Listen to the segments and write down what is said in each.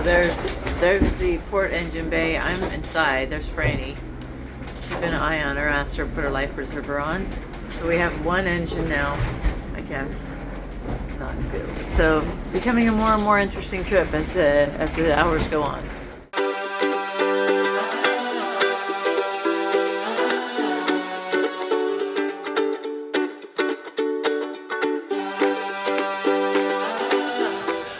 there's the port engine bay. I'm inside. There's Franny. Keep an eye on her. Asked her to put her life preserver on. So we have one engine now, I guess, not two. So becoming a more and more interesting trip as the hours go on.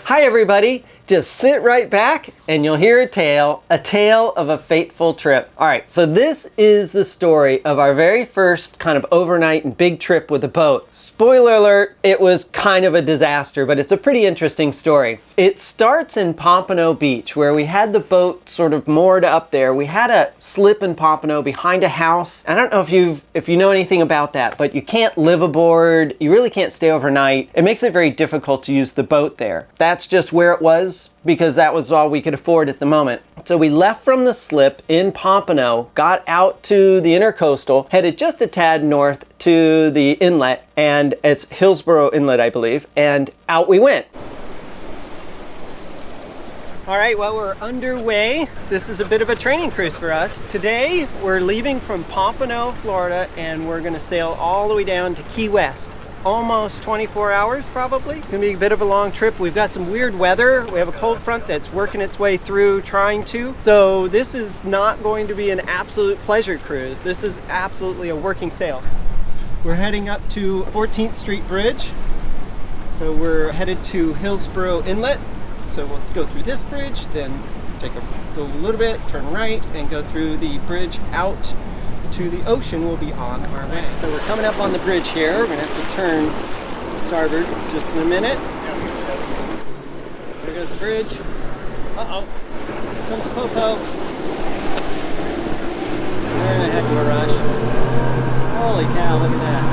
Hi everybody, just sit right back and you'll hear a tale of a fateful trip. All right, so this is the story of our very first kind of overnight and big trip with a boat. Spoiler alert, it was kind of a disaster, but it's a pretty interesting story. It starts in Pompano Beach where we had the boat sort of moored up there. We had a slip in Pompano behind a house. I don't know if you know anything about that, but you can't live aboard, you really can't stay overnight. It makes it very difficult to use the boat there. That's just where it was because that was all we could afford at the moment. So we left from the slip in Pompano, got out to the intercoastal, headed just a tad north to the inlet, and it's Hillsborough Inlet, I believe, and out we went. All right, well, we're underway. This is a bit of a training cruise for us. Today, we're leaving from Pompano, Florida, and we're gonna sail all the way down to Key West. Almost 24 hours, probably. It's gonna be a bit of a long trip. We've got some weird weather. We have a cold front that's working its way through, trying to. So this is not going to be an absolute pleasure cruise. This is absolutely a working sail. We're heading up to 14th Street Bridge. So we're headed to Hillsborough Inlet. So we'll go through this bridge, then go a little bit, turn right, and go through the bridge out to the ocean. We'll be on our way. So we're coming up on the bridge here. We're gonna have to turn starboard just in a minute. There goes the bridge. Uh-oh. Here comes Popo. We're in a heck of a rush. Holy cow, look at that.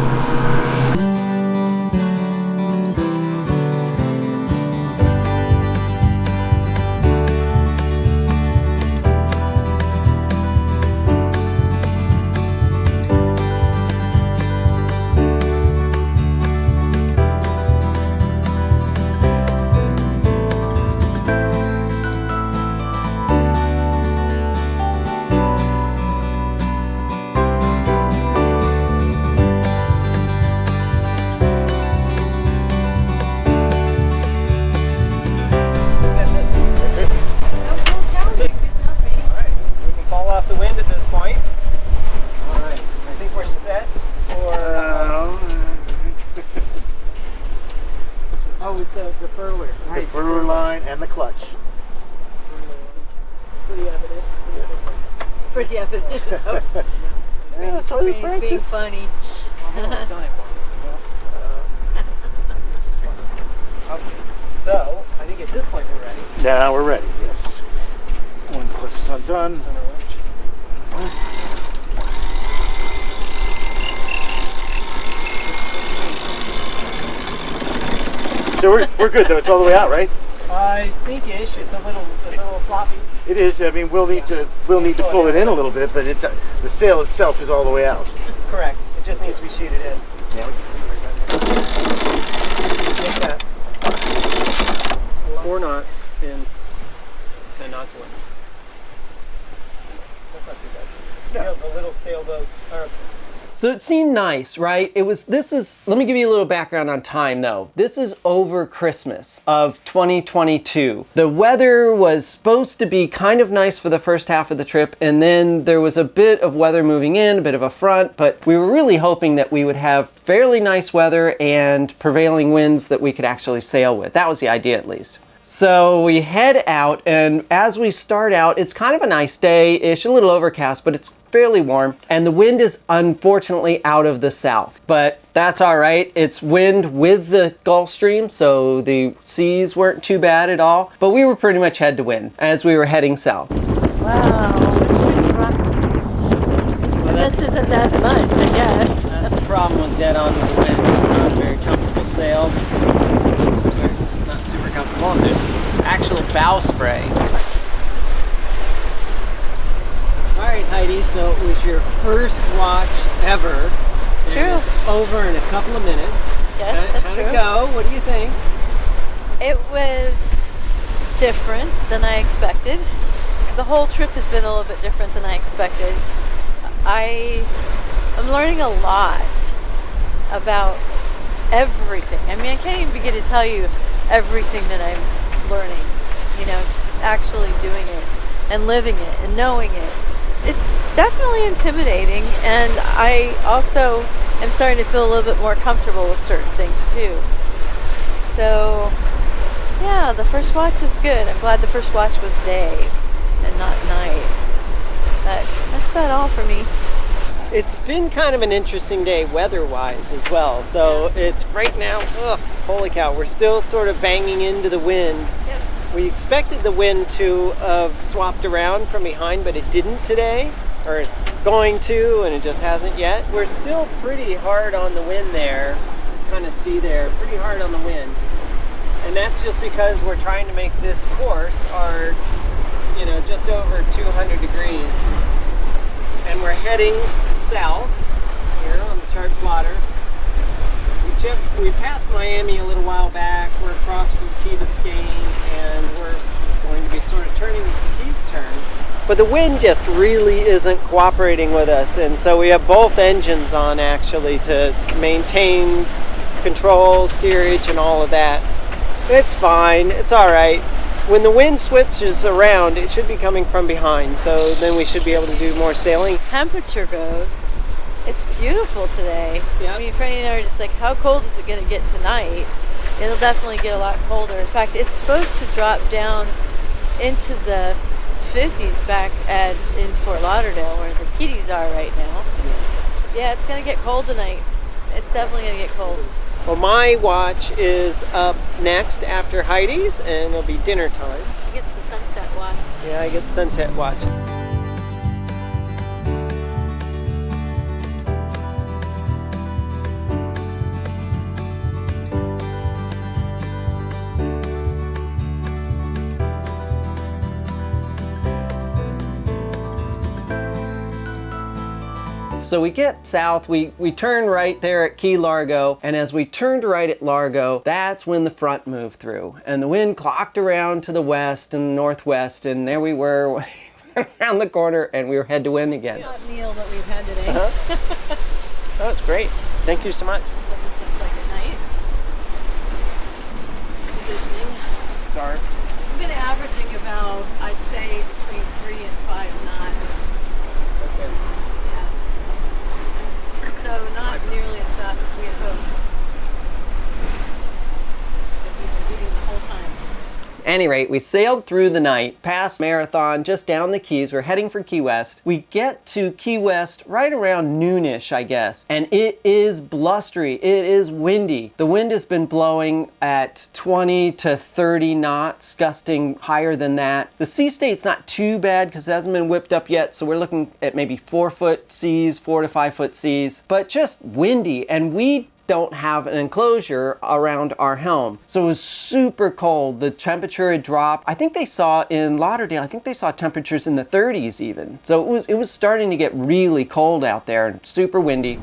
Pretty evident. Yeah, so Franny's being funny. So, I think at this point we're ready. Now we're ready, yes. One clutch is undone. So we're good though, it's all the way out, right? I think-ish. It's a little floppy. It is. I mean, we'll need to pull it in a little bit, but it's the sail itself is all the way out. Correct. It just needs to be sheeted in. Yeah. Make that 4 knots in 10 knots away. That's not too bad. You have a little sailboat. So it seemed nice, right? Let me give you a little background on time though. This is over Christmas of 2022. The weather was supposed to be kind of nice for the first half of the trip, and then there was a bit of weather moving in, a bit of a front, but we were really hoping that we would have fairly nice weather and prevailing winds that we could actually sail with. That was the idea at least. So we head out, and as we start out, it's kind of a nice day-ish, a little overcast, but it's fairly warm, and the wind is unfortunately out of the south, but that's all right. It's wind with the Gulf Stream, so the seas weren't too bad at all, but we were pretty much head to wind as we were heading south. Wow, it's pretty rough. Well, this isn't that much, I guess. That's the problem with dead on the wind. It's not a very comfortable sail. Not super comfortable, and there's actual bow spray. All right, Heidi, so it was your first watch ever. True. And it's over in a couple of minutes. Yes, that's How'd true. it go? What do you think? It was different than I expected. The whole trip has been a little bit different than I expected. I'm learning a lot about everything. I mean, I can't even begin to tell you everything that I'm learning. You know, just actually doing it and living it and knowing it. It's definitely intimidating, and I also am starting to feel a little bit more comfortable with certain things too. So, yeah, the first watch is good. I'm glad the first watch was day and not night. But that's about all for me. It's been kind of an interesting day weather-wise as well. So it's right now, holy cow, we're still sort of banging into the wind. Yep. We expected the wind to have swapped around from behind, but it didn't today, or it's going to, and it just hasn't yet. We're still pretty hard on the wind there. Kind of see there, pretty hard on the wind. And that's just because we're trying to make this course our, just over 200 degrees. And we're heading south here on the chart plotter. We passed Miami a little while back. We're across from Key Biscayne, and we're going to be sort of turning as the Keys turn. But the wind just really isn't cooperating with us, and so we have both engines on actually to maintain control, steerage, and all of that. It's fine. It's all right. When the wind switches around, it should be coming from behind, so then we should be able to do more sailing. Temperature goes, it's beautiful today. Yep. I mean, Franny and I are just like, how cold is it going to get tonight? It'll definitely get a lot colder. In fact, it's supposed to drop down into the 50s back in Fort Lauderdale, where the kiddies are right now. So, yeah, it's going to get cold tonight. It's definitely going to get cold. Well, my watch is up next after Heidi's, and it'll be dinner time. She gets the sunset watch. Yeah, I get the sunset watch. So we get south, we turn right there at Key Largo, and as we turned right at Largo, that's when the front moved through. And the wind clocked around to the west and northwest, and there we were around the corner, and we were head to wind again. Hot meal that we've had today. Oh, it's great. Thank you so much. What this looks like at night. Positioning. Dark. I've been averaging about, I'd say, between 3 and 5 knots. Okay. So not nearly as fast as we had hoped. But we've been beating the whole time. At any rate, we sailed through the night, past Marathon, just down the Keys. We're heading for Key West. We get to Key West right around noonish, I guess. And it is blustery. It is windy. The wind has been blowing at 20 to 30 knots, gusting higher than that. The sea state's not too bad because it hasn't been whipped up yet. So we're looking at maybe 4-foot seas, 4 to 5 foot seas, but just windy. And we don't have an enclosure around our helm. So it was super cold. The temperature had dropped. I think they saw in Lauderdale, I think they saw temperatures in the 30s even. So it was starting to get really cold out there and super windy.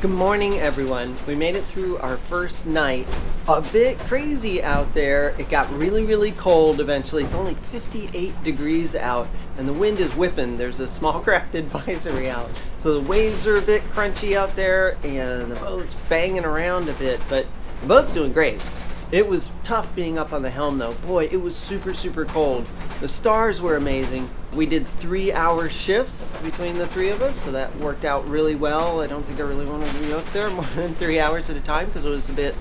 Good morning, everyone. We made it through our first night. A bit crazy out there. It got really, really cold eventually. It's only 58 degrees out and the wind is whipping. There's a small craft advisory out. So the waves are a bit crunchy out there and the boat's banging around a bit, but the boat's doing great. It was tough being up on the helm though. Boy, it was super, super cold. The stars were amazing. We did 3-hour shifts between the three of us, so that worked out really well. I don't think I really want to be up there more than 3 hours at a time because it was a bit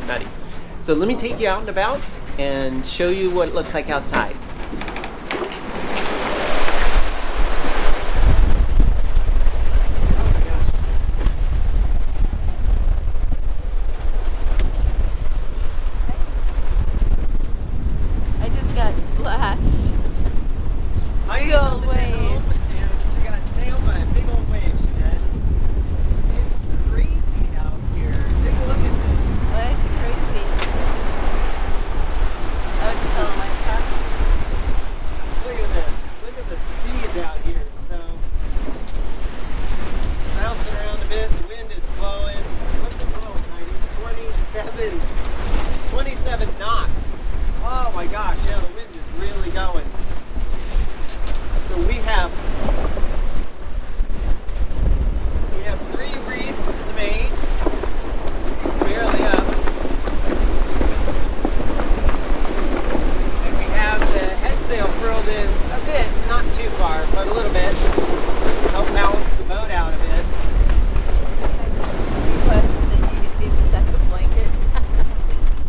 nutty. So let me take you out and about and show you what it looks like outside. my gosh, yeah, the wind is really going. So we have 3 reefs in the main. It's barely up. And we have the head sail furled in a bit, not too far, but a little bit. Help balance the boat out a bit.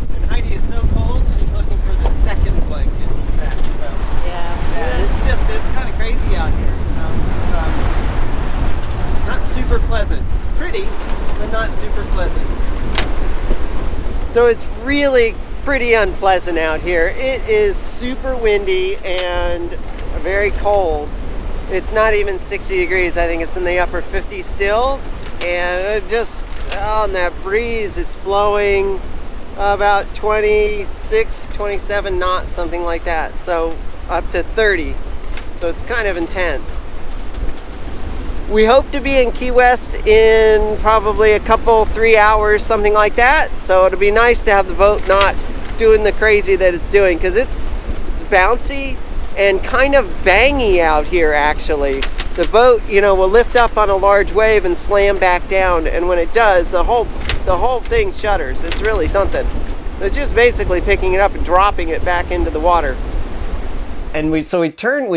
And Heidi is so cold, she's looking for the second blanket. In fact, so. Yeah, it's kind of crazy out here. It's not super pleasant. Pretty, but not super pleasant. So it's really pretty unpleasant out here. It is super windy and very cold. It's not even 60 degrees. I think it's in the upper 50s still. And it just, on that breeze, it's blowing about 26, 27 knots, something like that. So up to 30. So it's kind of intense. We hope to be in Key West in probably a couple, 3 hours, something like that. So it'll be nice to have the boat not doing the crazy that it's doing, because it's bouncy and kind of bangy out here actually. The boat, will lift up on a large wave and slam back down, and when it does, the whole thing shudders. It's really something. It's just basically picking it up and dropping it back into the water. And we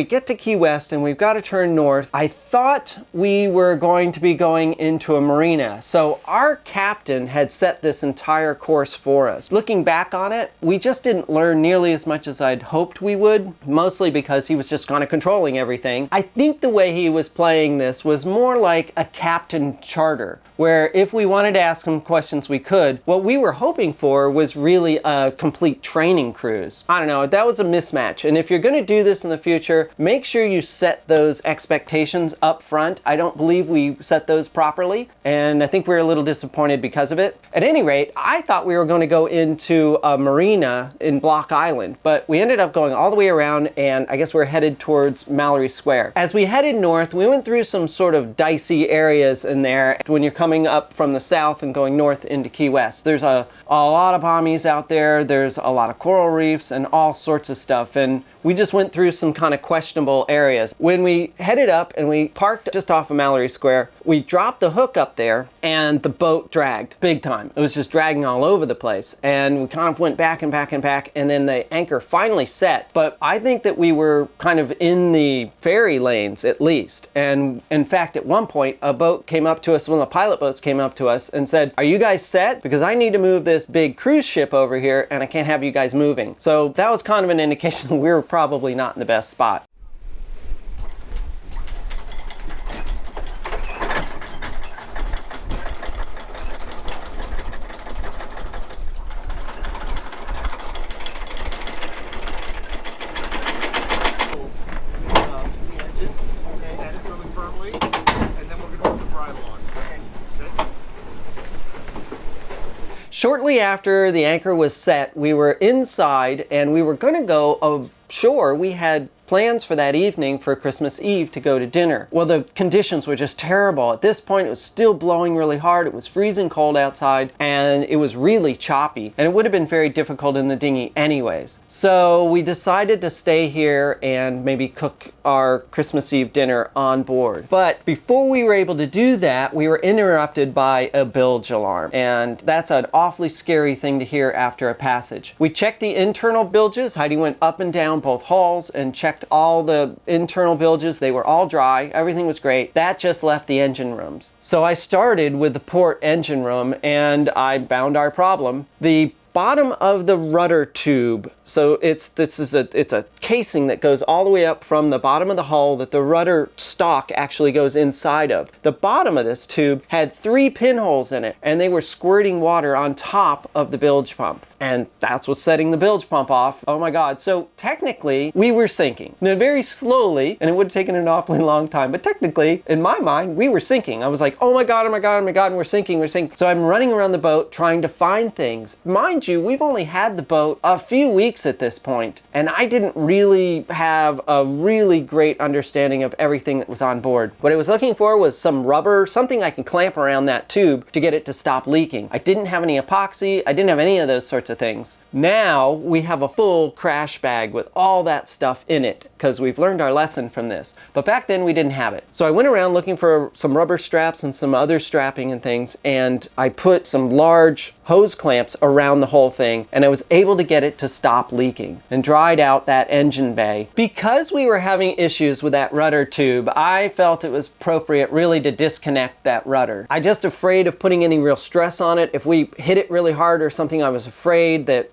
get to Key West and we've got to turn north. I thought we were going to be going into a marina. So our captain had set this entire course for us. Looking back on it, we just didn't learn nearly as much as I'd hoped we would, mostly because he was just kind of controlling everything. I think the way he was playing this was more like a captain charter, where if we wanted to ask him questions, we could. What we were hoping for was really a complete training cruise. I don't know, that was a mismatch. And if you're gonna do this in the future, make sure you set those expectations up front. I don't believe we set those properly, and I think we're a little disappointed because of it. At any rate, I thought we were going to go into a marina in Block Island, but we ended up going all the way around, and I guess we're headed towards Mallory Square. As we headed north, we went through some sort of dicey areas in there when you're coming up from the south and going north into Key West. There's a lot of bommies out there, there's a lot of coral reefs and all sorts of stuff, and we just went through some kind of questionable areas. When we headed up and we parked just off of Mallory Square, we dropped the hook up there and the boat dragged big time. It was just dragging all over the place, and we kind of went back and back and back, and then the anchor finally set. But I think that we were kind of in the ferry lanes at least, and in fact at one point a boat came up to us, one of the pilot boats came up to us and said, "Are you guys set? Because I need to move this big cruise ship over here and I can't have you guys moving." So that was kind of an indication that we were probably not in the best spot. Shortly after the anchor was set, we were inside and we were going to go ashore. We had plans for that evening for Christmas Eve to go to dinner. Well, the conditions were just terrible. At this point, it was still blowing really hard. It was freezing cold outside, and it was really choppy, and it would have been very difficult in the dinghy anyways. So we decided to stay here and maybe cook our Christmas Eve dinner on board. But before we were able to do that, we were interrupted by a bilge alarm, and that's an awfully scary thing to hear after a passage. We checked the internal bilges. Heidi went up and down both hulls and checked all the internal bilges. They were all dry. Everything was great. That just left the engine rooms. So I started with the port engine room and I found our problem. The bottom of the rudder tube, so it's a casing that goes all the way up from the bottom of the hull that the rudder stock actually goes inside of. The bottom of this tube had 3 pinholes in it, and they were squirting water on top of the bilge pump. And that's what's setting the bilge pump off. Oh my God. So technically we were sinking. Now very slowly, and it would have taken an awfully long time, but technically in my mind we were sinking. I was like, oh my God, oh my God, oh my God, and we're sinking, we're sinking. So I'm running around the boat trying to find things. Mind you, we've only had the boat a few weeks at this point, and I didn't really have a really great understanding of everything that was on board. What I was looking for was some rubber, something I can clamp around that tube to get it to stop leaking. I didn't have any epoxy, I didn't have any of those sorts sorts of things. Now we have a full crash bag with all that stuff in it because we've learned our lesson from this. But back then we didn't have it. So I went around looking for some rubber straps and some other strapping and things, and I put some large hose clamps around the whole thing, and I was able to get it to stop leaking and dried out that engine bay. Because we were having issues with that rudder tube, I felt it was appropriate really to disconnect that rudder. I just afraid of putting any real stress on it. If we hit it really hard or something, I was afraid that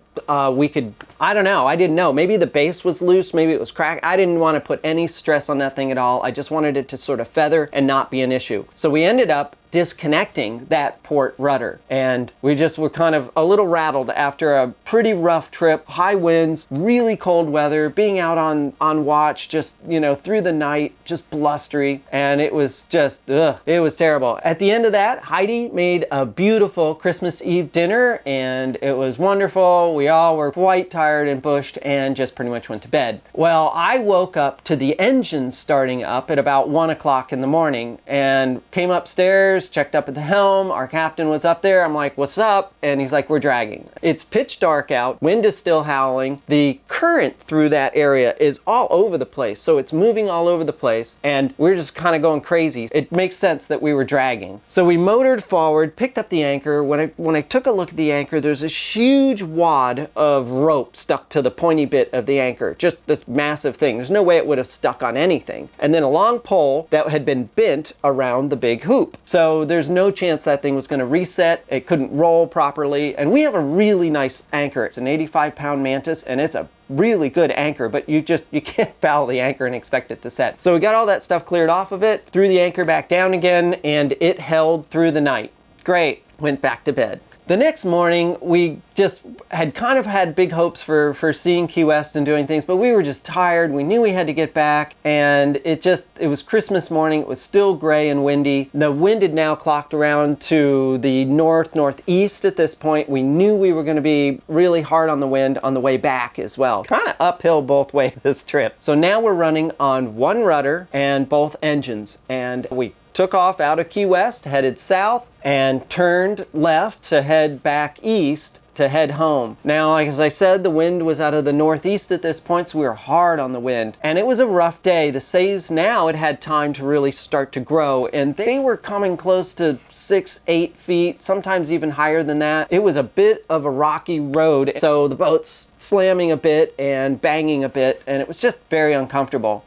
we could, I don't know, I didn't know. Maybe the base was loose, maybe it was cracked. I didn't want to put any stress on that thing at all. I just wanted it to sort of feather and not be an issue. So we ended up disconnecting that port rudder, and we just were kind of a little rattled after a pretty rough trip, high winds, really cold weather, being out on watch just, you know, through the night, just blustery, and it was just, it was terrible. At the end of that, Heidi made a beautiful Christmas Eve dinner, and it was wonderful. We all were quite tired and bushed and just pretty much went to bed. Well, I woke up to the engine starting up at about 1 o'clock in the morning and came upstairs, checked up at the helm. Our captain was up there. I'm like, what's up? And he's like, we're dragging. It's pitch dark out. Wind is still howling. The current through that area is all over the place. So it's moving all over the place, and we're just kind of going crazy. It makes sense that we were dragging. So we motored forward, picked up the anchor. When I took a look at the anchor, there's this huge wad of rope stuck to the pointy bit of the anchor. Just this massive thing. There's no way it would have stuck on anything. And then a long pole that had been bent around the big hoop. So there's no chance that thing was going to reset. It couldn't roll properly. And we have a really nice anchor. It's an 85-pound Mantis, and it's a really good anchor, but you can't foul the anchor and expect it to set. So we got all that stuff cleared off of it, threw the anchor back down again, and it held through the night. Great. Went back to bed. The next morning, we just had kind of had big hopes for seeing Key West and doing things, but we were just tired. We knew we had to get back, and it was Christmas morning. It was still gray and windy. The wind had now clocked around to the northeast at this point. We knew we were going to be really hard on the wind on the way back as well. Kind of uphill both ways this trip. So now we're running on one rudder and both engines, and we took off out of Key West, headed south, and turned left to head back east to head home. Now, as I said, the wind was out of the northeast at this point, so we were hard on the wind. And it was a rough day. The sails now had time to really start to grow, and they were coming close to 6-8 feet, sometimes even higher than that. It was a bit of a rocky road, so the boat's slamming a bit and banging a bit, and it was just very uncomfortable.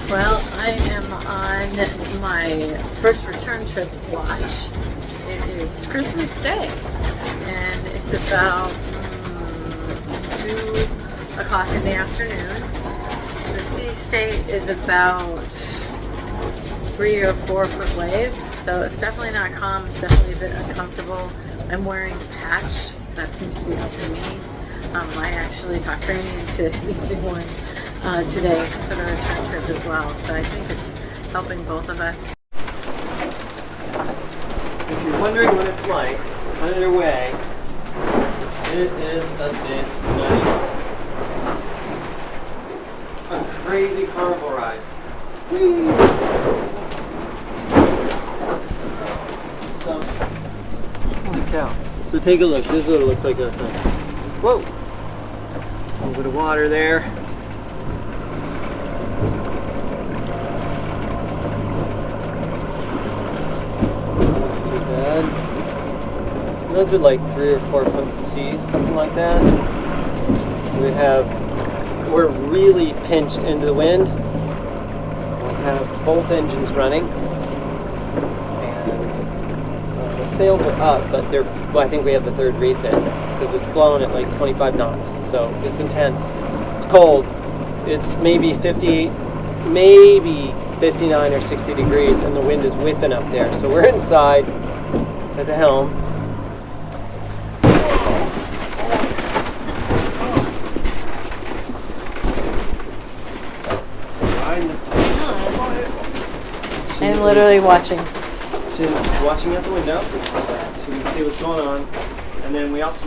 Well, I am on my first return trip watch. It is Christmas Day, and it's about 2 o'clock in the afternoon. The sea state is about 3 or 4 foot waves, so it's definitely not calm. It's definitely a bit uncomfortable. I'm wearing a patch. That seems to be helping me. I actually talked Franny into using one today for the return trip as well, so I think it's helping both of us. If you're wondering what it's like underway, it is a bit nutty. A crazy carnival ride. Whee! So, holy cow. So take a look. This is what it looks like outside. Whoa! A little bit of water there. Those are like 3 or 4 foot seas, something like that. We're really pinched into the wind. We have both engines running, and the sails are up, but I think we have the third reef in because it's blowing at like 25 knots. So it's intense. It's cold. It's maybe 58, maybe 59 or 60 degrees, and the wind is whipping up there. So we're inside at the helm. I'm literally watching. She's watching out the window. She can see what's going on. And then we have a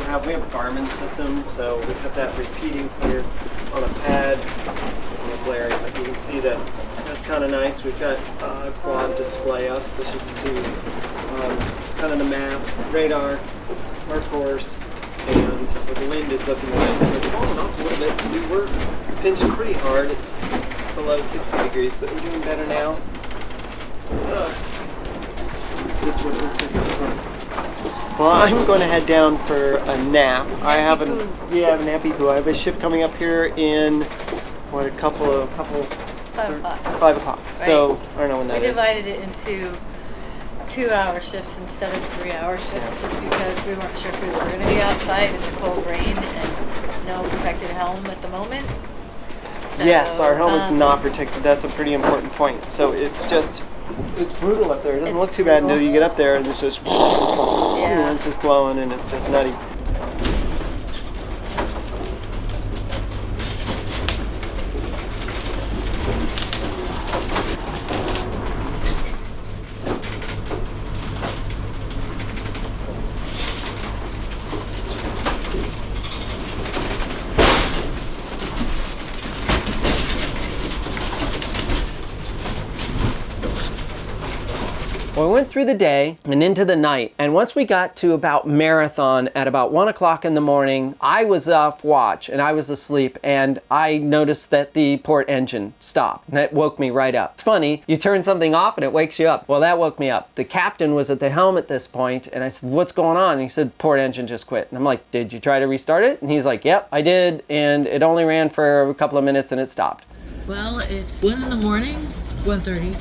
Garmin system, so we have that repeating here on a pad. On the blaring, like you can see that kind of nice. We've got quad display up so you can see kind of the map, radar, our course, and where the wind is looking like. So it's falling off a little bit, so we were pinched pretty hard. It's below 60 degrees, but we're doing better now. It's just what it looks like on the front. Well, I'm going to head down for a nap. I have a nappy poo. I have a shift coming up here in what, a couple 5 o'clock. 5 o'clock. Right. So I don't know when that We is. divided it into 2-hour shifts instead of 3-hour shifts, just because we weren't sure if we were going to be outside in the cold rain and no protected helm at the moment. So, Yes, our helm is not protected. That's a pretty important point. So it's brutal up there. It doesn't It's look too bad until brutal. you get up there and it's just the wind's just blowing and it's just nutty. Well, we went through the day and into the night, and once we got to about marathon at about 1 o'clock in the morning, I was off watch and I was asleep, and I noticed that the port engine stopped, and that woke me right up. It's funny, you turn something off and it wakes you up. Well, that woke me up. The captain was at the helm at this point, and I said, "What's going on?" And he said, "Port engine just quit." And I'm like, "Did you try to restart it?" And he's like, "Yep, I did, and it only ran for a couple of minutes and it stopped." Well, it's 1 in the morning, 1:30,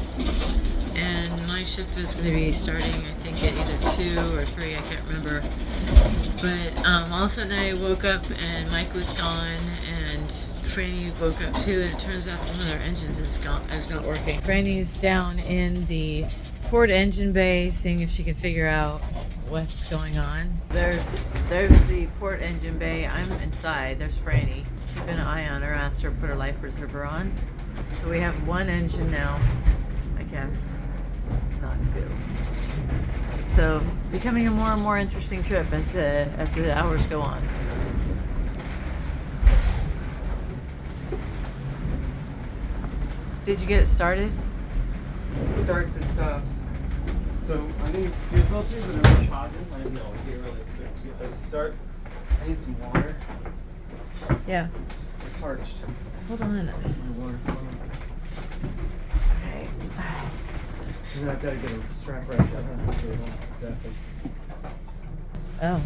and my shift is going to be starting, I think, at either 2 or 3, I can't remember. But all of a sudden I woke up and Mike was gone, and Franny woke up too, and it turns out that one of their engines is not working. Franny's down in the port engine bay, seeing if she can figure out what's going on. There's the port engine bay. I'm inside. There's Franny. Keeping an eye on her. Asked her to put her life preserver on. So we have one engine now, I guess, not two. So becoming a more and more interesting trip as the hours go on. Did you get it started? It starts, it stops. So I think it's fuel filters, but I'm not positive. I have no idea really. It's a good place to start. I need some water. Yeah. Just parched. Hold on. My water. Okay. And then I've got to get a strap right up. Exactly. Oh.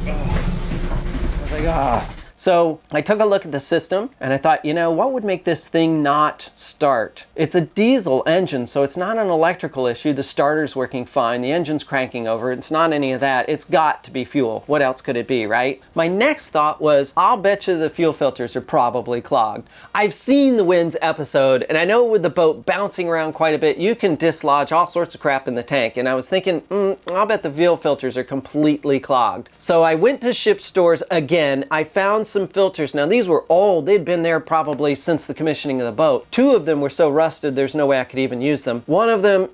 I was like, ah. So I took a look at the system and I thought, you know, what would make this thing not start? It's a diesel engine, so it's not an electrical issue. The starter's working fine. The engine's cranking over. It's not any of that. It's got to be fuel. What else could it be, right? My next thought was, I'll bet you the fuel filters are probably clogged. I've seen the Winds episode, and I know with the boat bouncing around quite a bit, you can dislodge all sorts of crap in the tank. And I was thinking, I'll bet the fuel filters are completely clogged. So I went to ship stores again. I found some filters. Now these were old. They'd been there probably since the commissioning of the boat. Two of them were so rusted there's no way I could even use them. One of them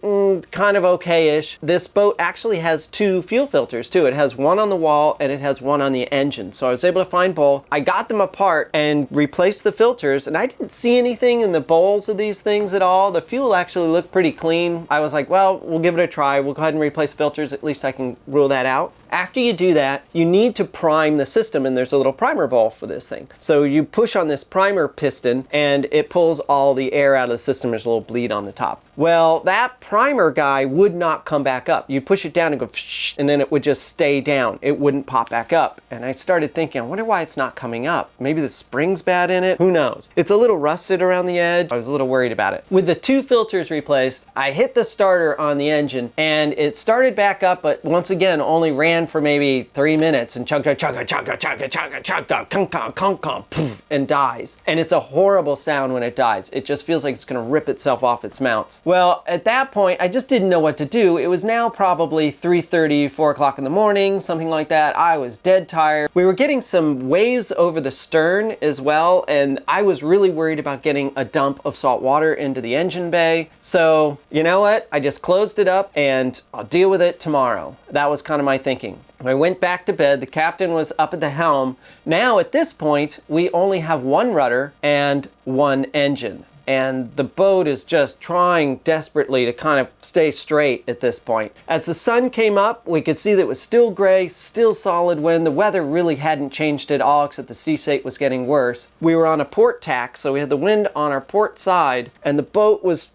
kind of okay-ish. This boat actually has two fuel filters too. It has one on the wall and it has one on the engine. So I was able to find both. I got them apart and replaced the filters, and I didn't see anything in the bowls of these things at all. The fuel actually looked pretty clean. I was like, well, we'll give it a try. We'll go ahead and replace filters. At least I can rule that out. After you do that, you need to prime the system, and there's a little primer bowl for this thing. So you push on this primer piston and it pulls all the air out of the system. There's a little bleed on the top. Well, that primer guy would not come back up. You push it down and go shh, and then it would just stay down. It wouldn't pop back up. And I started thinking, I wonder why it's not coming up. Maybe the spring's bad in it. Who knows? It's a little rusted around the edge. I was a little worried about it. With the two filters replaced, I hit the starter on the engine and it started back up, but once again only ran for maybe 3 minutes and chugga chugga chugga chugga chugga chugga kunk kunk kunk poof, and dies. And it's a horrible sound when it dies. It just feels like it's gonna rip itself off its mounts. Well, at that point, I just didn't know what to do. It was now probably 3:30, 4 o'clock in the morning, something like that. I was dead tired. We were getting some waves over the stern as well, and I was really worried about getting a dump of salt water into the engine bay. So, you know what? I just closed it up and I'll deal with it tomorrow. That was kind of my thinking. I went back to bed. The captain was up at the helm. Now, at this point, we only have one rudder and one engine. and the boat is just trying desperately to kind of stay straight at this point. As the sun came up, we could see that it was still gray, still solid wind. The weather really hadn't changed at all, except the sea state was getting worse. We were on a port tack, so we had the wind on our port side, and the boat was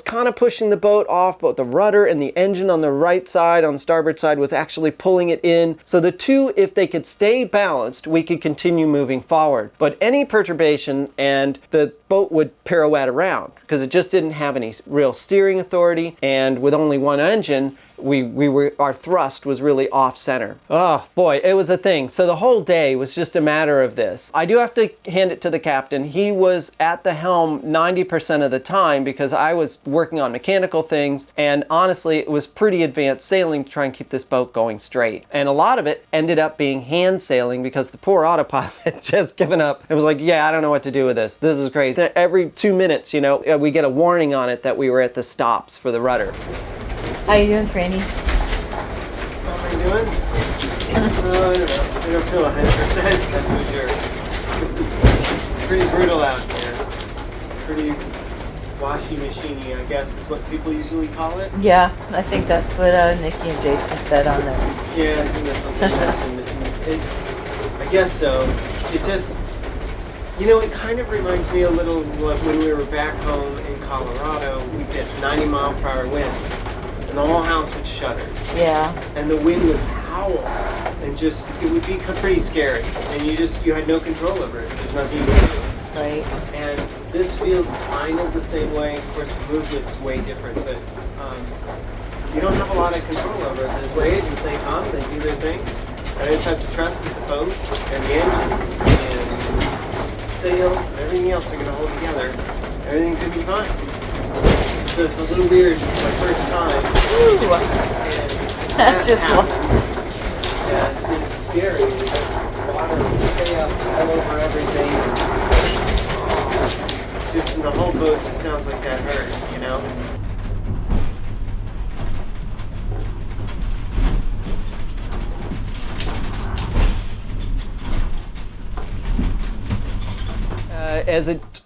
kind of pushing the boat off, but the rudder and the engine on the right side, on the starboard side, was actually pulling it in. So the two, if they could stay balanced, we could continue moving forward. But any perturbation and the boat would pirouette around because it just didn't have any real steering authority, and with only one engine, our thrust was really off center. Oh boy, it was a thing. So the whole day was just a matter of this. I do have to hand it to the captain. He was at the helm 90% of the time because I was working on mechanical things, and honestly, it was pretty advanced sailing to try and keep this boat going straight. And a lot of it ended up being hand sailing because the poor autopilot had just given up. It was like, yeah, I don't know what to do with this. This is crazy. Every 2 minutes, we get a warning on it that we were at the stops for the rudder. How you doing, Franny? How am I doing? I don't know. I don't feel 100%. That's for sure. This is pretty brutal out here. Pretty washy machiney, I guess is what people usually call it. Yeah, I think that's what Nikki and Jason said on there. Yeah, I think that's what they mentioned. I guess so. It just, it kind of reminds me a little of when we were back home in Colorado. We get 90-mile-per-hour winds. And the whole house would shudder. Yeah. And the wind would howl, and it would be pretty scary. And you had no control over it. There's nothing you could do. Right. And this feels kind of the same way. Of course, the movement's way different, but you don't have a lot of control over it. There's waves, and they come, they do their thing. And I just have to trust that the boat and the engines and sails and everything else are going to hold together. Everything's going to be fine. So it's a little weird, my first time. Ooh. And that Just happens. And it's scary. The water way up all over everything. Just the whole boat just sounds like that hurt,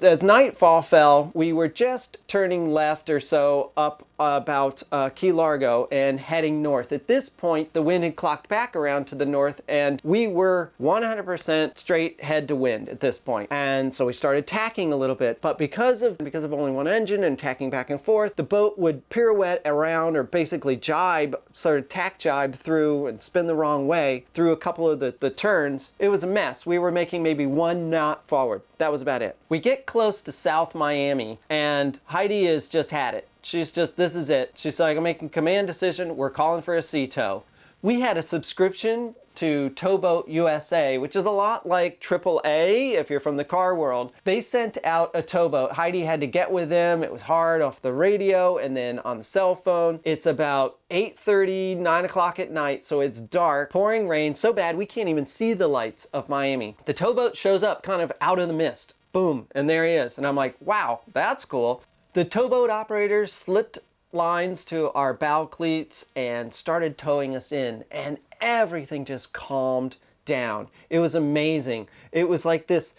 As nightfall fell, we were just turning left or so up about Key Largo and heading north. At this point, the wind had clocked back around to the north, and we were 100% straight head to wind at this point. And so we started tacking a little bit, but because of only one engine and tacking back and forth, the boat would pirouette around, or basically tack jibe through and spin the wrong way through a couple of the turns. It was a mess. We were making maybe 1 knot forward. That was about it. We get close to South Miami, and Heidi has just had it. This is it. She's like, I'm making a command decision. We're calling for a sea tow. We had a subscription to Towboat USA, which is a lot like AAA if you're from the car world. They sent out a towboat. Heidi had to get with them. It was hard off the radio and then on the cell phone. It's about 8:30, 9 o'clock at night, so it's dark, pouring rain so bad we can't even see the lights of Miami. The towboat shows up kind of out of the mist. Boom, and there he is. And I'm like, wow, that's cool. The towboat operators slipped lines to our bow cleats and started towing us in, and everything just calmed down. It was amazing. It was like this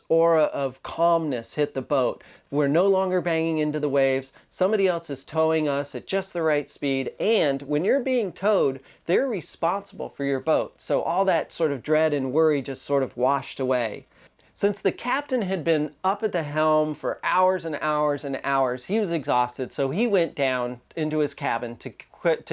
aura of calmness hit the boat. We're no longer banging into the waves. Somebody else is towing us at just the right speed, and when you're being towed, they're responsible for your boat. So all that sort of dread and worry just sort of washed away. Since the captain had been up at the helm for hours and hours and hours, he was exhausted, so he went down into his cabin to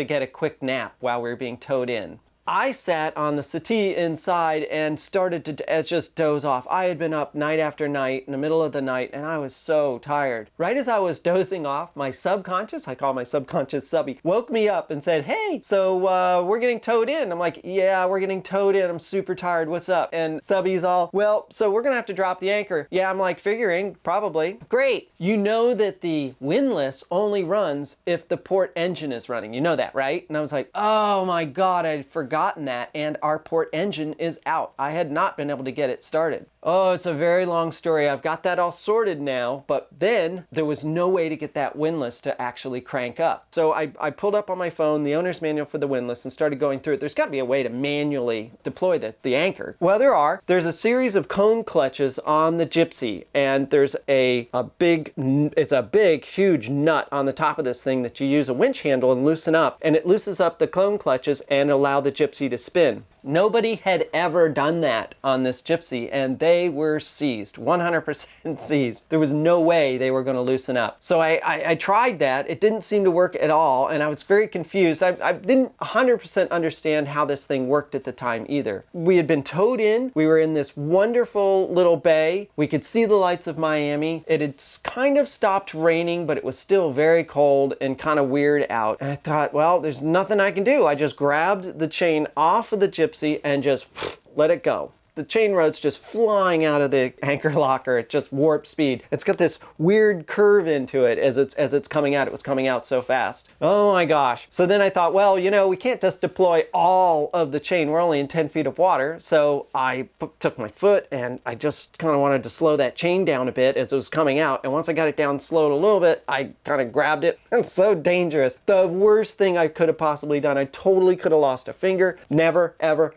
get a quick nap while we were being towed in. I sat on the settee inside and started to just doze off. I had been up night after night in the middle of the night, and I was so tired. Right as I was dozing off, my subconscious, I call my subconscious Subby, woke me up and said, hey, so we're getting towed in. I'm like, yeah, we're getting towed in. I'm super tired. What's up? And Subby's all, well, so we're going to have to drop the anchor. Yeah, I'm like, figuring, probably. Great. You know that the windlass only runs if the port engine is running. You know that, right? And I was like, oh my God, I'd forgotten that, and our port engine is out. I had not been able to get it started. Oh, it's a very long story. I've got that all sorted now, but then there was no way to get that windlass to actually crank up. So I pulled up on my phone the owner's manual for the windlass and started going through it. There's got to be a way to manually deploy the anchor. Well, there are. There's a series of cone clutches on the Gypsy, and there's a big, huge nut on the top of this thing that you use a winch handle and loosen up, and it loosens up the cone clutches and allow the Gypsy to spin. Nobody had ever done that on this Gypsy, and they were seized, 100% seized. There was no way they were going to loosen up. So I tried that. It didn't seem to work at all, and I was very confused. I didn't 100% understand how this thing worked at the time either. We had been towed in. We were in this wonderful little bay. We could see the lights of Miami. It had kind of stopped raining, but it was still very cold and kind of weird out. And I thought, well, there's nothing I can do. I just grabbed the chain off of the Gypsy and just let it go. The chain rod's just flying out of the anchor locker at just warp speed. It's got this weird curve into it as it's coming out. It was coming out so fast. Oh my gosh. So then I thought, well, you know, we can't just deploy all of the chain. We're only in 10 feet of water. So I took my foot and I just kind of wanted to slow that chain down a bit as it was coming out. And once I got it down slowed a little bit, I kind of grabbed it. It's so dangerous. The worst thing I could have possibly done. I totally could have lost a finger. Never, ever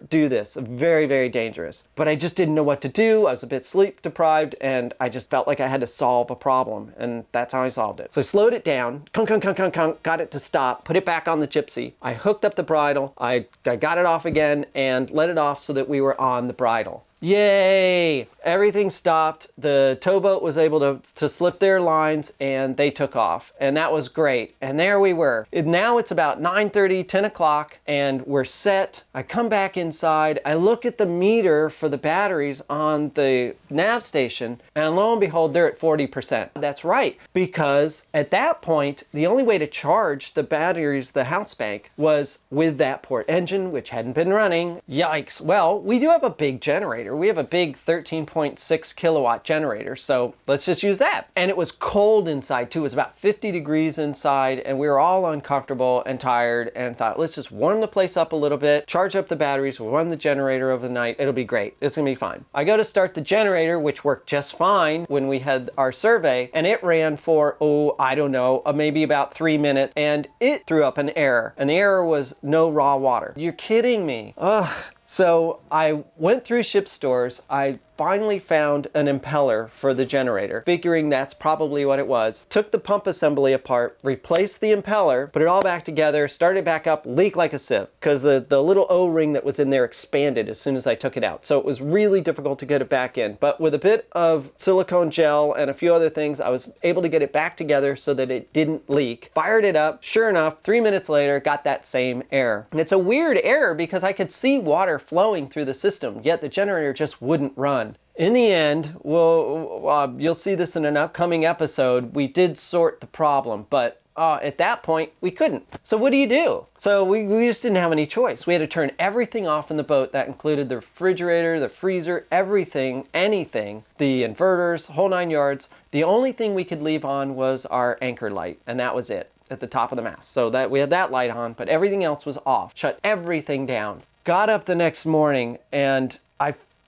do this. Very, very dangerous. But I just didn't know what to do. I was a bit sleep deprived and I just felt like I had to solve a problem, and that's how I solved it. So I slowed it down, got it to stop, put it back on the Gypsy. I hooked up the bridle. I got it off again and let it off so that we were on the bridle. Yay! Everything stopped. The towboat was able to slip their lines and they took off. And that was great. And there we were. Now it's about 9:30, 10 o'clock, and we're set. I come back inside. I look at the meter for the batteries on the nav station, and lo and behold, they're at 40%. That's right, because at that point, the only way to charge the batteries, the house bank, was with that port engine, which hadn't been running. Yikes. Well, we do have a big generator. We have a big 13.6 kilowatt generator, so let's just use that. And it was cold inside too. It was about 50 degrees inside, and we were all uncomfortable and tired and thought, let's just warm the place up a little bit, charge up the batteries, we'll run the generator over the night. It'll be great. It's gonna be fine. I go to start the generator, which worked just fine when we had our survey, and it ran for, I don't know, maybe about 3 minutes, and it threw up an error. And the error was no raw water. You're kidding me. Ugh. So I went through ship stores. I finally found an impeller for the generator, figuring that's probably what it was. Took the pump assembly apart, replaced the impeller, put it all back together, started back up, leaked like a sieve, because the little O-ring that was in there expanded as soon as I took it out. So it was really difficult to get it back in. But with a bit of silicone gel and a few other things, I was able to get it back together so that it didn't leak. Fired it up. Sure enough, 3 minutes later, got that same error. And it's a weird error because I could see water flowing through the system, yet the generator just wouldn't run. In the end, you'll see this in an upcoming episode, we did sort the problem, but at that point, we couldn't. So what do? So we just didn't have any choice. We had to turn everything off in the boat. That included the refrigerator, the freezer, everything, anything, the inverters, whole 9 yards. The only thing we could leave on was our anchor light, and that was it at the top of the mast. So that we had that light on, but everything else was off. Shut everything down. Got up the next morning, and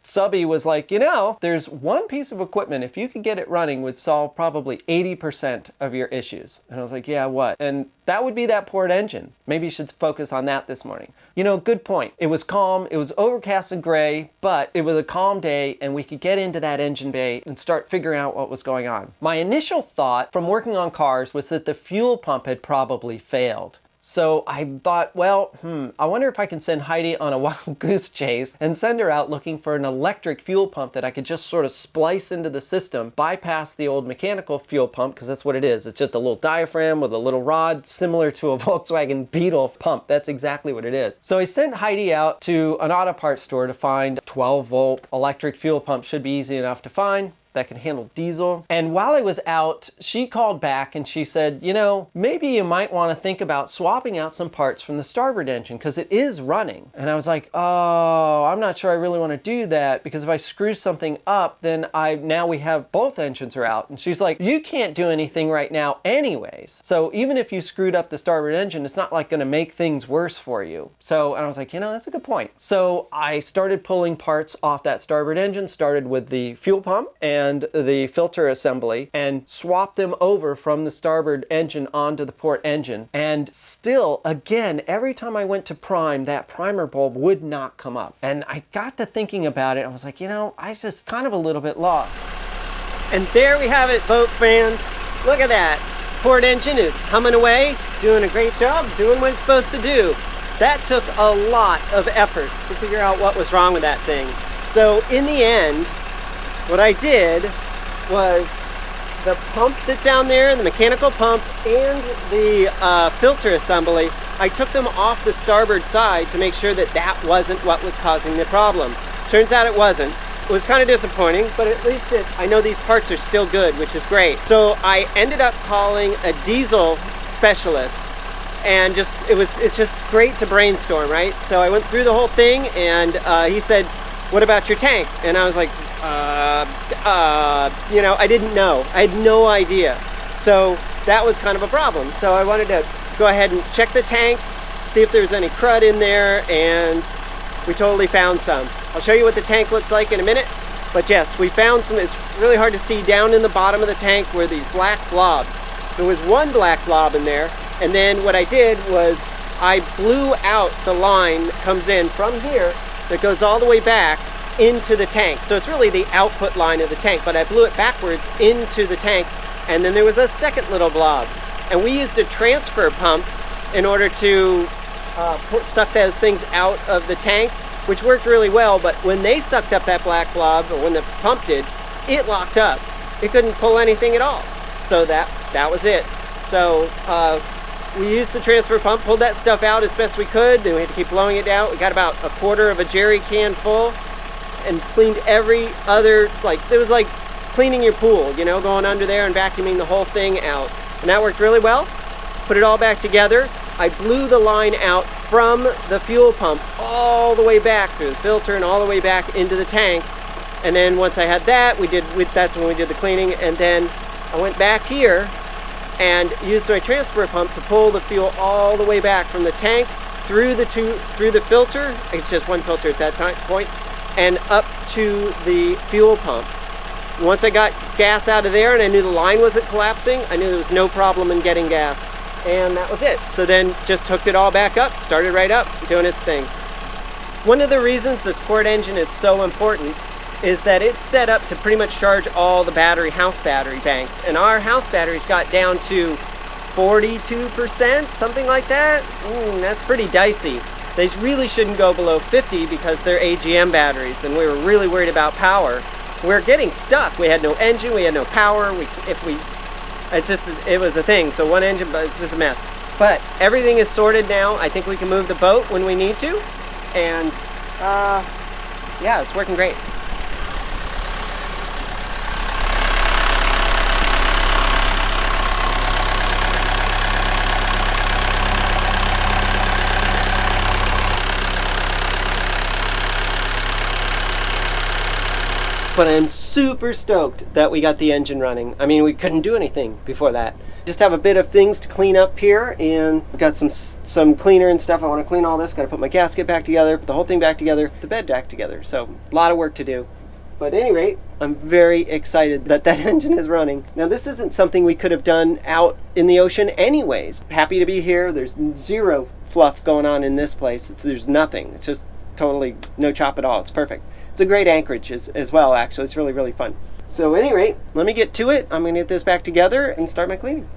Subby was like, you know, there's one piece of equipment, if you could get it running, would solve probably 80% of your issues. And I was like, yeah, what? And that would be that port engine. Maybe you should focus on that this morning. You know, good point. It was calm, it was overcast and gray, but it was a calm day and we could get into that engine bay and start figuring out what was going on. My initial thought from working on cars was that the fuel pump had probably failed. So I thought, well, I wonder if I can send Heidi on a wild goose chase and send her out looking for an electric fuel pump that I could just sort of splice into the system, bypass the old mechanical fuel pump, because that's what it is. It's just a little diaphragm with a little rod similar to a Volkswagen Beetle pump. That's exactly what it is. So I sent Heidi out to an auto parts store to find 12-volt electric fuel pump. Should be easy enough to find. that can handle diesel. And while I was out, she called back and she said, you know, maybe you might want to think about swapping out some parts from the starboard engine because it is running. And I was like, oh, I'm not sure I really want to do that, because if I screw something up, then now we have both engines are out. And she's like, you can't do anything right now anyways. So even if you screwed up the starboard engine, it's not like going to make things worse for you. So, and I was like, you know, that's a good point. So I started pulling parts off that starboard engine, started with the fuel pump and the filter assembly, and swapped them over from the starboard engine onto the port engine. And still, again, every time I went to prime, that primer bulb would not come up. And I got to thinking about it. I was like, you know, I was just kind of a little bit lost. And there we have it, boat fans. Look at that. Port engine is humming away, doing a great job, doing what it's supposed to do. That took a lot of effort to figure out what was wrong with that thing. So in the end, what I did was the pump that's down there, the mechanical pump, and the filter assembly, I took them off the starboard side to make sure that that wasn't what was causing the problem. Turns out it wasn't. It was kind of disappointing, but at least I know these parts are still good, which is great. So I ended up calling a diesel specialist, and it's just great to brainstorm, right? So I went through the whole thing, and he said, what about your tank? And I was like, you know, I didn't know. I had no idea. So that was kind of a problem. So I wanted to go ahead and check the tank, see if there's any crud in there, and we totally found some. I'll show you what the tank looks like in a minute. But yes, we found some. It's really hard to see down in the bottom of the tank were these black blobs. There was one black blob in there, and then what I did was I blew out the line that comes in from here that goes all the way back into the tank. So it's really the output line of the tank, but I blew it backwards into the tank, and then there was a second little blob. And we used a transfer pump in order to suck those things out of the tank, which worked really well, but when they sucked up that black blob, or when the pump did, it locked up. It couldn't pull anything at all. So that was it. So we used the transfer pump, pulled that stuff out as best we could, then we had to keep blowing it down. We got about a quarter of a jerry can full and cleaned every other, it was like cleaning your pool, you know, going under there and vacuuming the whole thing out. And that worked really well. Put it all back together. I blew the line out from the fuel pump all the way back through the filter and all the way back into the tank. And then once I had that, that's when we did the cleaning. And then I went back here and used my transfer pump to pull the fuel all the way back from the tank through the filter. It's just one filter at that point, and up to the fuel pump. Once I got gas out of there and I knew the line wasn't collapsing, I knew there was no problem in getting gas. And that was it. So then just hooked it all back up, started right up, doing its thing. One of the reasons this port engine is so important is that it's set up to pretty much charge all the house battery banks. And our house batteries got down to 42%, something like that. That's pretty dicey. They really shouldn't go below 50 because they're AGM batteries, and we were really worried about power. We're getting stuck. We had no engine, we had no power. It was a thing. So one engine, but it's just a mess. But everything is sorted now. I think we can move the boat when we need to. And yeah, it's working great. But I'm super stoked that we got the engine running. I mean, we couldn't do anything before that. Just have a bit of things to clean up here, and I've got some cleaner and stuff. I want to clean all this. Got to put my gasket back together, put the whole thing back together, the bed back together. So a lot of work to do. But at any rate, I'm very excited that that engine is running. Now, this isn't something we could have done out in the ocean anyways. Happy to be here. There's zero fluff going on in this place. There's nothing. It's just totally no chop at all. It's perfect. It's a great anchorage as well, actually. It's really, really fun. So at any rate, let me get to it. I'm going to get this back together and start my cleaning.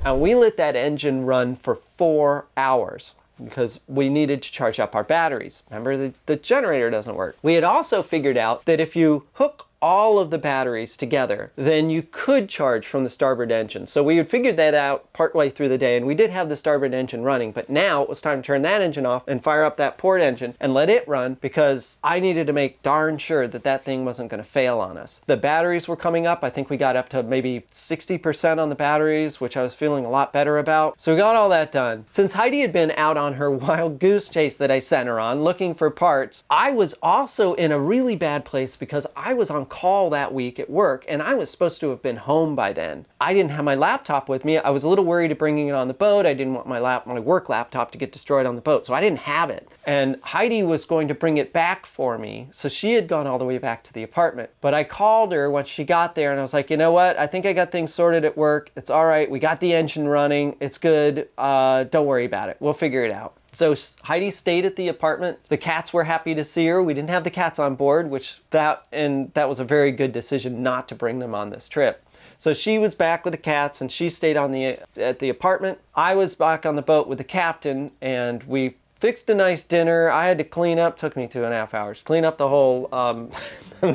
And we let that engine run for 4 hours because we needed to charge up our batteries. Remember, the generator doesn't work. We had also figured out that if you hook all of the batteries together, then you could charge from the starboard engine. So we had figured that out partway through the day, and we did have the starboard engine running, but now it was time to turn that engine off and fire up that port engine and let it run, because I needed to make darn sure that that thing wasn't going to fail on us. The batteries were coming up. I think we got up to maybe 60% on the batteries, which I was feeling a lot better about. So we got all that done. Since Heidi had been out on her wild goose chase that I sent her on looking for parts, I was also in a really bad place because I was on call that week at work and I was supposed to have been home by then. I didn't have my laptop with me. I was a little worried of bringing it on the boat. I didn't want my work laptop to get destroyed on the boat, so I didn't have it. And Heidi was going to bring it back for me, so she had gone all the way back to the apartment. But I called her once she got there and I was like, you know what? I think I got things sorted at work. It's all right. We got the engine running. It's good. Don't worry about it. We'll figure it out. So Heidi stayed at the apartment. The cats were happy to see her. We didn't have the cats on board, that was a very good decision not to bring them on this trip. So she was back with the cats and she stayed at the apartment. I was back on the boat with the captain and we fixed a nice dinner. I had to clean up, took me 2.5 hours, clean up the whole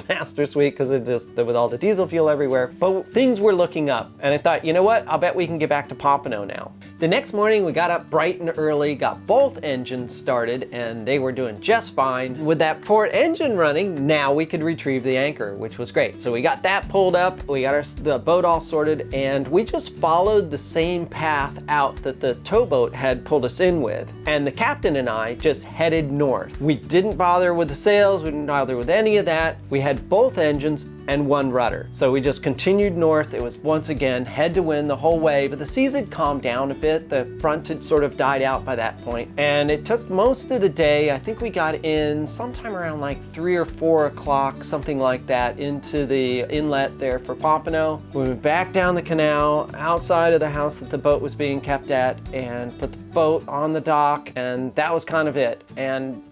master suite because it just, with all the diesel fuel everywhere. But things were looking up and I thought, you know what? I'll bet we can get back to Pompano now. The next morning we got up bright and early, got both engines started, and they were doing just fine. With that port engine running, now we could retrieve the anchor, which was great. So we got that pulled up, we got the boat all sorted, and we just followed the same path out that the towboat had pulled us in with. And the captain and I just headed north. We didn't bother with the sails, we didn't bother with any of that. We had both engines and one rudder. So we just continued north. It was once again head to wind the whole way, but the seas had calmed down a bit. The front had sort of died out by that point. And it took most of the day. I think we got in sometime around like 3 or 4 o'clock, something like that, into the inlet there for Pompano. We went back down the canal outside of the house that the boat was being kept at and put the boat on the dock, and that was kind of it. And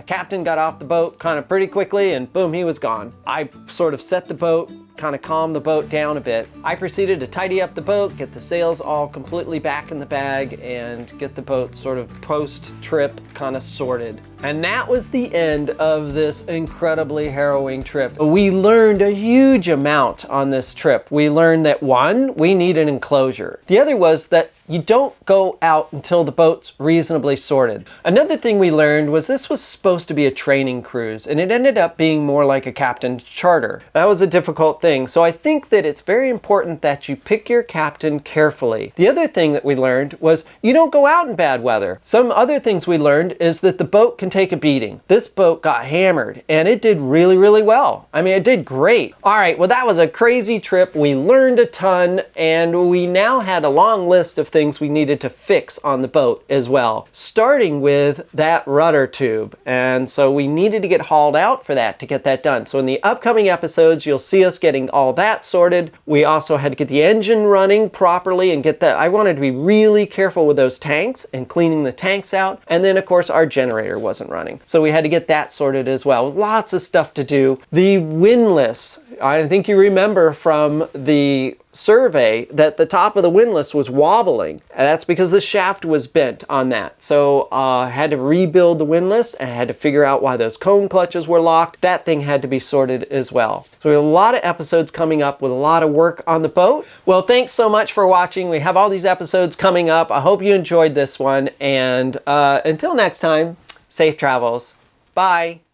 captain got off the boat kind of pretty quickly and boom, he was gone. I sort of set the boat, kind of calm the boat down a bit. I proceeded to tidy up the boat, get the sails all completely back in the bag, and get the boat sort of post-trip kind of sorted. And that was the end of this incredibly harrowing trip. We learned a huge amount on this trip. We learned that one, we need an enclosure. The other was that you don't go out until the boat's reasonably sorted. Another thing we learned was this was supposed to be a training cruise, and it ended up being more like a captain's charter. That was a difficult thing, so I think that it's very important that you pick your captain carefully. The other thing that we learned was you don't go out in bad weather. Some other things we learned is that the boat can take a beating. This boat got hammered, and it did really, really well. I mean, it did great. All right, well, that was a crazy trip. We learned a ton, and we now had a long list of things we needed to fix on the boat as well, starting with that rudder tube. And so we needed to get hauled out for that to get that done. So in the upcoming episodes, you'll see us getting all that sorted. We also had to get the engine running properly and get that. I wanted to be really careful with those tanks and cleaning the tanks out. And then of course our generator wasn't running. So we had to get that sorted as well. Lots of stuff to do. The windlass, I think you remember from the survey that the top of the windlass was wobbling, and that's because the shaft was bent on that. So I had to rebuild the windlass and I had to figure out why those cone clutches were locked. That thing had to be sorted as well. So we have a lot of episodes coming up with a lot of work on the boat. Well, thanks so much for watching. We have all these episodes coming up. I hope you enjoyed this one, and until next time, safe travels. Bye.